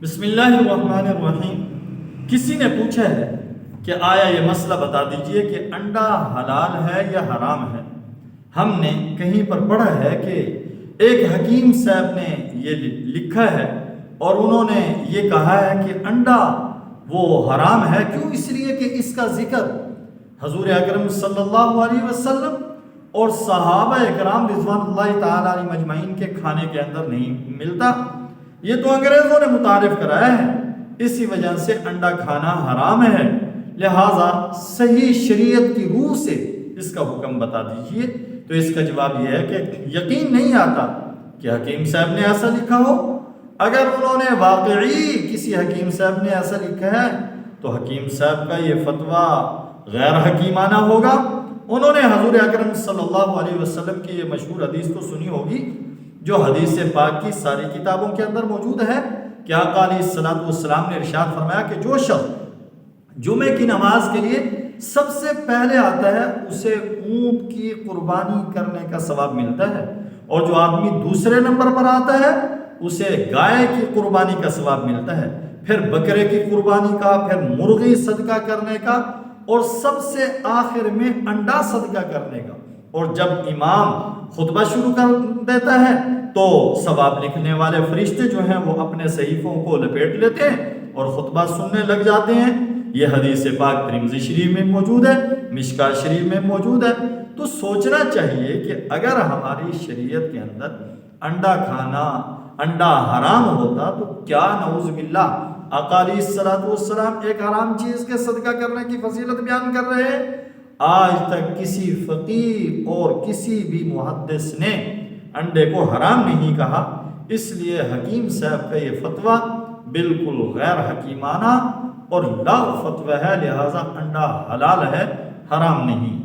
بسم اللہ الرحمن الرحیم۔ کسی نے پوچھا ہے کہ آیا یہ مسئلہ بتا دیجئے کہ انڈا حلال ہے یا حرام ہے۔ ہم نے کہیں پر پڑھا ہے کہ ایک حکیم صاحب نے یہ لکھا ہے اور انہوں نے یہ کہا ہے کہ انڈا وہ حرام ہے۔ کیوں؟ اس لیے کہ اس کا ذکر حضور اکرم صلی اللہ علیہ وسلم اور صحابہ اکرام رضوان اللہ تعالی علیہ مجمعین کے کھانے کے اندر نہیں ملتا۔ یہ تو انگریزوں نے متعارف کرایا ہے، اسی وجہ سے انڈا کھانا حرام ہے۔ لہٰذا صحیح شریعت کی روح سے اس کا حکم بتا دیجئے۔ تو اس کا جواب یہ ہے کہ یقین نہیں آتا کہ حکیم صاحب نے ایسا لکھا ہو۔ اگر انہوں نے واقعی کسی حکیم صاحب نے ایسا لکھا ہے تو حکیم صاحب کا یہ فتویٰ غیر حکیمانہ ہوگا۔ انہوں نے حضور اکرم صلی اللہ علیہ وسلم کی یہ مشہور حدیث تو سنی ہوگی جو حدیث پاک کی ساری کتابوں کے اندر موجود ہے کہ آقا علیہ الصلوۃ والسلام نے ارشاد فرمایا کہ جو شخص جمعے کی نماز کے لیے سب سے پہلے آتا ہے اسے اونٹ کی قربانی کرنے کا ثواب ملتا ہے، اور جو آدمی دوسرے نمبر پر آتا ہے اسے گائے کی قربانی کا ثواب ملتا ہے، پھر بکرے کی قربانی کا، پھر مرغی صدقہ کرنے کا، اور سب سے آخر میں انڈا صدقہ کرنے کا۔ اور جب امام خطبہ شروع کر دیتا ہے تو ثواب لکھنے والے فرشتے جو ہیں وہ اپنے صحیفوں کو لپیٹ لیتے ہیں اور خطبہ سننے لگ جاتے ہیں۔ یہ حدیث پاک ترمذی شریف میں موجود ہے، مشکوٰۃ شریف میں موجود ہے۔ تو سوچنا چاہیے کہ اگر ہماری شریعت کے اندر انڈا کھانا، انڈا حرام ہوتا تو کیا نعوذ باللہ آقا علیہ الصلوۃ والسلام ایک حرام چیز کے صدقہ کرنے کی فضیلت بیان کر رہے ہیں۔ آج تک کسی فقیہ اور کسی بھی محدث نے انڈے کو حرام نہیں کہا، اس لیے حکیم صاحب کا یہ فتویٰ بالکل غیر حکیمانہ اور لاغ فتویٰ ہے، لہٰذا انڈا حلال ہے، حرام نہیں۔